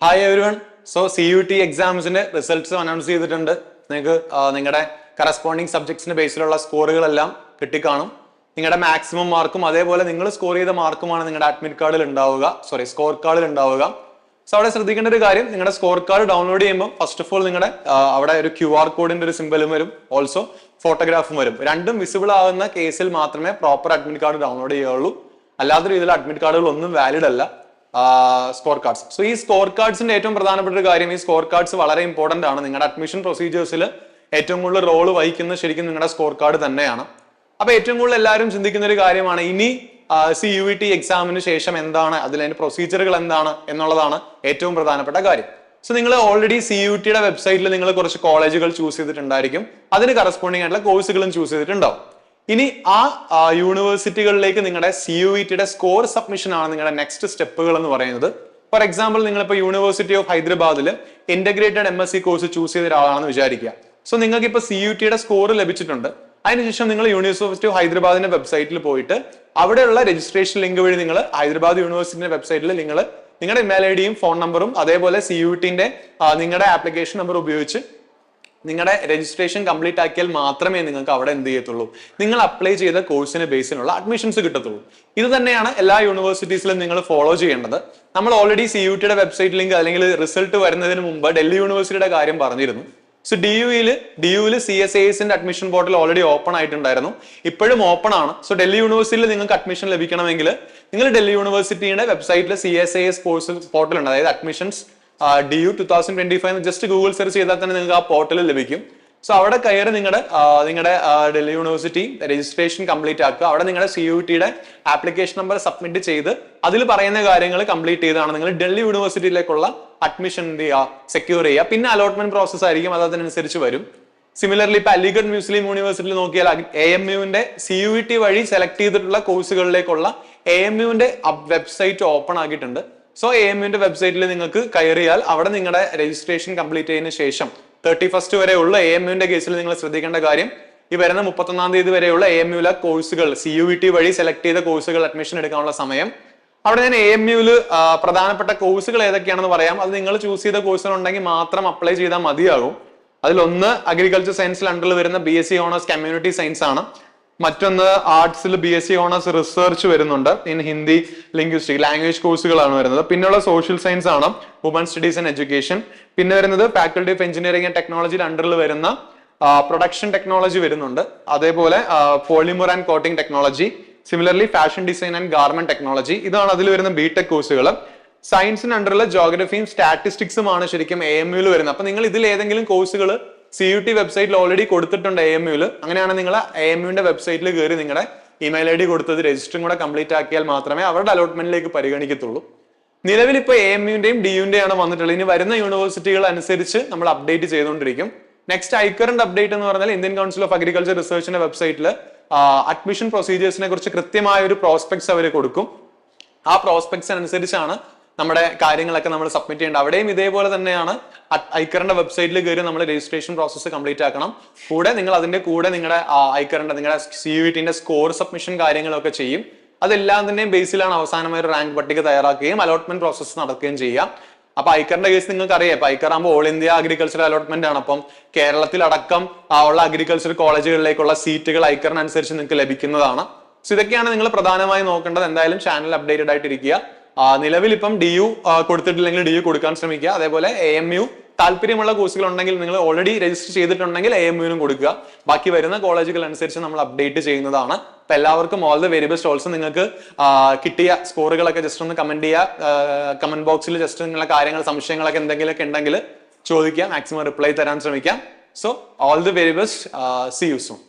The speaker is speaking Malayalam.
Hi everyone. സോ CUT എക്സാംസിന്റെ റിസൾട്ട്സ് അനൗൺസ് ചെയ്തിട്ടുണ്ട്. നിങ്ങൾക്ക് നിങ്ങളുടെ കറസ്പോണ്ടിങ് സബ്ജക്ട്സിന്റെ ബേസിലുള്ള സ്കോറുകളെല്ലാം കിട്ടിക്കാണും. നിങ്ങളുടെ മാക്സിമം മാർക്കും അതേപോലെ നിങ്ങൾ സ്കോർ ചെയ്ത മാർക്കുമാണ് നിങ്ങളുടെ അഡ്മിറ്റ് കാർഡിൽ ഉണ്ടാവുക, സ്കോർ കാർഡിൽ ഉണ്ടാവുക. സോ അവിടെ ശ്രദ്ധിക്കേണ്ട ഒരു കാര്യം, നിങ്ങളുടെ സ്കോർ കാർഡ് ഡൗൺലോഡ് ചെയ്യുമ്പോൾ ഫസ്റ്റ് ഓഫ് ഓൾ നിങ്ങളുടെ അവിടെ ഒരു QR കോഡിന്റെ ഒരു സിംബലും വരും, ഓൾസോ ഫോട്ടോഗ്രാഫും വരും. രണ്ടും വിസിബിൾ ആകുന്ന കേസിൽ മാത്രമേ പ്രോപ്പർ അഡ്മിറ്റ് കാർഡ് ഡൗൺലോഡ് ചെയ്യുള്ളൂ. അല്ലാത്ത രീതിയിൽ അഡ്മിറ്റ് കാർഡുകൾ ഒന്നും വാലിഡ് അല്ല സ്കോർ കാർഡ്സ്. സോ ഈ സ്കോർ കാർഡ്സിന്റെ ഏറ്റവും പ്രധാനപ്പെട്ട ഒരു കാര്യം, ഈ സ്കോർ കാർഡ്സ് വളരെ ഇമ്പോർട്ടന്റ് ആണ്. നിങ്ങളുടെ അഡ്മിഷൻ പ്രൊസീജിയേഴ്സിൽ ഏറ്റവും കൂടുതൽ റോള് വഹിക്കുന്നത് ശരിക്കും നിങ്ങളുടെ സ്കോർ കാർഡ് തന്നെയാണ്. അപ്പൊ ഏറ്റവും കൂടുതൽ എല്ലാവരും ചിന്തിക്കുന്ന ഒരു കാര്യമാണ്, ഇനി CUT എക്സാമിന് ശേഷം എന്താണ്, അതിന്റെ പ്രൊസീജിയറുകൾ എന്താണ് എന്നുള്ളതാണ് ഏറ്റവും പ്രധാനപ്പെട്ട കാര്യം. സോ നിങ്ങൾ ഓൾറെഡി CUTയുടെ വെബ്സൈറ്റിൽ നിങ്ങൾ കുറച്ച് കോളേജുകൾ ചൂസ് ചെയ്തിട്ടുണ്ടായിരിക്കും, അതിന് കറസ്പോണ്ടിങ് ആയിട്ടുള്ള കോഴ്സുകളും ചൂസ് ചെയ്തിട്ടുണ്ടാവും. ഇനി ആ യൂണിവേഴ്സിറ്റികളിലേക്ക് നിങ്ങളുടെ CUTയുടെ സ്കോർ സബ്മിഷൻ ആണ് നിങ്ങളുടെ നെക്സ്റ്റ് സ്റ്റെപ്പുകൾ എന്ന് പറയുന്നത്. ഫോർ എക്സാമ്പിൾ, നിങ്ങളിപ്പോൾ യൂണിവേഴ്സിറ്റി ഓഫ് ഹൈദരാബാദിൽ ഇന്റഗ്രേറ്റഡ് MSc കോഴ്സ് ചൂസ് ചെയ്ത ഒരാളാണെന്ന് വിചാരിക്കുക. സോ നിങ്ങൾക്ക് ഇപ്പോൾ CUTയുടെ സ്കോർ ലഭിച്ചിട്ടുണ്ട്. അതിനുശേഷം നിങ്ങൾ യൂണിവേഴ്സിറ്റി ഓഫ് ഹൈദരാബാദിന്റെ വെബ്സൈറ്റിൽ പോയിട്ട് അവിടെയുള്ള രജിസ്ട്രേഷൻ ലിങ്ക് വഴി നിങ്ങൾ ഹൈദരാബാദ് യൂണിവേഴ്സിറ്റിന്റെ വെബ്സൈറ്റിൽ നിങ്ങൾ നിങ്ങളുടെ ഇമെയിൽ ഐഡിയും ഫോൺ നമ്പറും അതേപോലെ CUTന്റെ നിങ്ങളുടെ ആപ്ലിക്കേഷൻ നമ്പർ ഉപയോഗിച്ച് നിങ്ങളുടെ രജിസ്ട്രേഷൻ കംപ്ലീറ്റ് ആക്കിയാൽ മാത്രമേ നിങ്ങൾക്ക് അവിടെ എന്ത് ചെയ്യത്തുള്ളൂ, നിങ്ങൾ അപ്ലൈ ചെയ്ത കോഴ്സിന് ബേസിലുള്ള അഡ്മിഷൻസ് കിട്ടത്തുള്ളൂ. ഇത് തന്നെയാണ് എല്ലാ യൂണിവേഴ്സിറ്റീസിലും നിങ്ങൾ ഫോളോ ചെയ്യേണ്ടത്. നമ്മൾ ഓൾറെഡി CUTയുടെ വെബ്സൈറ്റ് ലിങ്ക് അല്ലെങ്കിൽ റിസൾട്ട് വരുന്നതിന് മുമ്പ് ഡൽഹി യൂണിവേഴ്സിറ്റിയുടെ കാര്യം പറഞ്ഞിരുന്നു. സോ DUവിൽ CSASന്റെ അഡ്മിഷൻ പോർട്ടൽ ഓൾറെഡി ഓപ്പൺ ആയിട്ടുണ്ടായിരുന്നു, ഇപ്പോഴും ഓപ്പൺ ആണ്. സോ ഡൽഹി യൂണിവേഴ്സിറ്റിയിൽ നിങ്ങൾക്ക് അഡ്മിഷൻ ലഭിക്കണമെങ്കിൽ നിങ്ങൾ ഡൽഹി യൂണിവേഴ്സിറ്റിയുടെ വെബ്സൈറ്റിൽ CSAS പോർട്ടൽ ഉണ്ട്, അതായത് admissions DU 2025 just Google search ചെയ്താൽ തന്നെ നിങ്ങൾക്ക് ആ പോർട്ടലിൽ ലഭിക്കും. സോ അവിടെ കയറി നിങ്ങളുടെ ഡൽഹി യൂണിവേഴ്സിറ്റി രജിസ്ട്രേഷൻ കംപ്ലീറ്റ് ആക്കുക. അവിടെ നിങ്ങളുടെ CUTയുടെ ആപ്ലിക്കേഷൻ നമ്പർ സബ്മിറ്റ് ചെയ്ത് അതിൽ പറയുന്ന കാര്യങ്ങൾ കംപ്ലീറ്റ് ചെയ്താണ് നിങ്ങൾ ഡൽഹി യൂണിവേഴ്സിറ്റിയിലേക്കുള്ള അഡ്മിഷൻ എന്ത് ചെയ്യുക, സെക്യൂർ ചെയ്യുക. പിന്നെ അലോട്ട്മെന്റ് പ്രോസസ് ആയിരിക്കും, അത് അതിനനുസരിച്ച് വരും. സിമിലർലി ഇപ്പൊ അലിഗഡ് മുസ്ലിം യൂണിവേഴ്സിറ്റിയിൽ നോക്കിയാൽ AMUവിന്റെ CUT വഴി സെലക്ട് ചെയ്തിട്ടുള്ള കോഴ്സുകളിലേക്കുള്ള AMUവിന്റെ വെബ്സൈറ്റ് ഓപ്പൺ ആക്കിയിട്ടുണ്ട്. സോ AMUവിന്റെ വെബ്സൈറ്റിൽ നിങ്ങൾക്ക് കയറിയാൽ അവിടെ നിങ്ങളുടെ രജിസ്ട്രേഷൻ കംപ്ലീറ്റ് ചെയ്തതിനു ശേഷം 31st വരെയുള്ള AMUവിന്റെ കേസിൽ നിങ്ങൾ ശ്രദ്ധിക്കേണ്ട കാര്യം, ഈ വരുന്ന 31-ാം തീയതി വരെയുള്ള AMUവിലെ കോഴ്സുകൾ CUT വഴി സെലക്ട് ചെയ്ത കോഴ്സുകൾ അഡ്മിഷൻ എടുക്കാനുള്ള സമയം. അവിടെ ഞാൻ AMUവിൽ പ്രധാനപ്പെട്ട കോഴ്സുകൾ ഏതൊക്കെയാണെന്ന് പറയാം. അത് നിങ്ങൾ ചൂസ് ചെയ്ത കോഴ്സുകൾ ഉണ്ടെങ്കിൽ മാത്രം അപ്ലൈ ചെയ്താൽ മതിയാകും. അതിലൊന്ന് അഗ്രികൾച്ചർ സയൻസിൽ അണ്ടറിൽ വരുന്ന BSc ഓണേഴ്സ് കമ്മ്യൂണിറ്റി സയൻസ് ആണ്. മറ്റൊന്ന് ആർട്സിൽ BSc ഓണേഴ്സ് റിസർച്ച് വരുന്നുണ്ട്, ഇൻ ഹിന്ദി ലിംഗ്വിസ്റ്റിക് ലാംഗ്വേജ് കോഴ്സുകളാണ് വരുന്നത്. പിന്നെയുള്ള സോഷ്യൽ സയൻസ് ആണ്, വുമൺ സ്റ്റഡീസ് ആൻഡ് എഡ്യൂക്കേഷൻ. പിന്നെ വരുന്നത് ഫാക്കൽറ്റി ഓഫ് എഞ്ചിനീയറിംഗ് ആൻഡ് ടെക്നോളജിയുടെ അണ്ടറിൽ വരുന്ന പ്രൊഡക്ഷൻ ടെക്നോളജി വരുന്നുണ്ട്, അതേപോലെ polymer and coating technology, similarly fashion design and garment technology. ഇതാണ് അതിൽ വരുന്ന BTech കോഴ്സുകൾ. സയൻസിന് അണ്ടറിൽ ജോഗ്രഫിയും സ്റ്റാറ്റിസ്റ്റിക്സുമാണ് ശരിക്കും AMUവിൽ വരുന്നത്. അപ്പൊ നിങ്ങൾ ഇതിൽ ഏതെങ്കിലും കോഴ്സുകൾ CUT വെബ്സൈറ്റിൽ ഓൾറെഡി കൊടുത്തിട്ടുണ്ട് AMUവിൽ, അങ്ങനെയാണ് നിങ്ങൾ AMUവിന്റെ വെബ്സൈറ്റിൽ കയറി നിങ്ങളുടെ ഇമെയിൽ ID കൊടുത്തത് രജിസ്റ്ററും കൂടെ കംപ്ലീറ്റ് ആക്കിയാൽ മാത്രമേ അവരുടെ അലോട്ട്മെന്റിലേക്ക് പരിഗണിക്കത്തുള്ളൂ. നിലവിൽ ഇപ്പോൾ AMUവിന്റെയും DUവിന്റെയും ആണ് വന്നിട്ടുള്ളത്. ഇനി വരുന്ന യൂണിവേഴ്സിറ്റികൾ അനുസരിച്ച് നമ്മൾ അപ്ഡേറ്റ് ചെയ്തുകൊണ്ടിരിക്കും. നെക്സ്റ്റ് ഐക്കറന്റ് അപ്ഡേറ്റ് എന്ന് പറഞ്ഞാൽ ഇന്ത്യൻ കൗൺസിൽ ഓഫ് അഗ്രികൾച്ചർ റിസർച്ചിന്റെ വെബ്സൈറ്റിൽ അഡ്മിഷൻ പ്രൊസീജിയേഴ്സിനെ കുറിച്ച് കൃത്യമായ ഒരു പ്രോസ്പെക്ട്സ് അവർ കൊടുക്കും. ആ പ്രോസ്പെക്ട്സ് അനുസരിച്ചാണ് നമ്മുടെ കാര്യങ്ങളൊക്കെ നമ്മൾ സബ്മിറ്റ് ചെയ്യേണ്ടത്. അവിടെയും ഇതേപോലെ തന്നെയാണ്, ഐക്കറിന്റെ വെബ്സൈറ്റിൽ കയറി നമ്മൾ രജിസ്ട്രേഷൻ പ്രോസസ്സ് കംപ്ലീറ്റ് ആക്കണം. കൂടെ നിങ്ങൾ അതിന്റെ കൂടെ നിങ്ങളുടെ ഐക്കറിന്റെ നിങ്ങളുടെ CUTന്റെ സ്കോർ സബ്മിഷൻ കാര്യങ്ങളൊക്കെ ചെയ്യും. അതെല്ലാം തന്നെയും ബേസിലാണ് അവസാനമായ ഒരു റാങ്ക് പട്ടിക തയ്യാറാക്കുകയും അലോട്ട്മെന്റ് പ്രോസസ്സ് നടക്കുകയും ചെയ്യാം. അപ്പൊ ഐക്കറിന്റെ കേസ് നിങ്ങൾക്ക് അറിയാം, ഇപ്പൊ ഐക്കർ ആകുമ്പോൾ ഓൾ ഇന്ത്യ അഗ്രികൾച്ചർ അലോട്ട്മെന്റ് ആണ്. അപ്പം കേരളത്തിലടക്കം ഉള്ള അഗ്രികൾച്ചർ കോളേജുകളിലേക്കുള്ള സീറ്റുകൾ ഐക്കറിനനുസരിച്ച് നിങ്ങൾക്ക് ലഭിക്കുന്നതാണ്. സോ ഇതൊക്കെയാണ് നിങ്ങൾ പ്രധാനമായി നോക്കേണ്ടത്. എന്തായാലും ചാനൽ അപ്ഡേറ്റഡ് ആയിട്ടിരിക്കുക. നിലവിൽ ഇപ്പം DU കൊടുത്തിട്ടില്ലെങ്കിൽ DU കൊടുക്കാൻ ശ്രമിക്കുക. അതേപോലെ AMU താല്പര്യമുള്ള കോഴ്സുകൾ ഉണ്ടെങ്കിൽ നിങ്ങൾ ഓൾറെഡി രജിസ്റ്റർ ചെയ്തിട്ടുണ്ടെങ്കിൽ AMUവിനും കൊടുക്കുക. ബാക്കി വരുന്ന കോളേജുകൾ അനുസരിച്ച് നമ്മൾ അപ്ഡേറ്റ് ചെയ്യുന്നതാണ്. അപ്പൊ എല്ലാവർക്കും all the very best. Also നിങ്ങൾക്ക് കിട്ടിയ സ്കോറുകളൊക്കെ ജസ്റ്റ് ഒന്ന് കമന്റ് ചെയ്യുക. കമന്റ് ബോക്സിൽ ജസ്റ്റ് നിങ്ങളുടെ കാര്യങ്ങൾ സംശയങ്ങളൊക്കെ എന്തെങ്കിലുമൊക്കെ ഉണ്ടെങ്കിൽ ചോദിക്കുക, മാക്സിമം റിപ്ലൈ തരാൻ ശ്രമിക്കാം. So all the very best. See you soon.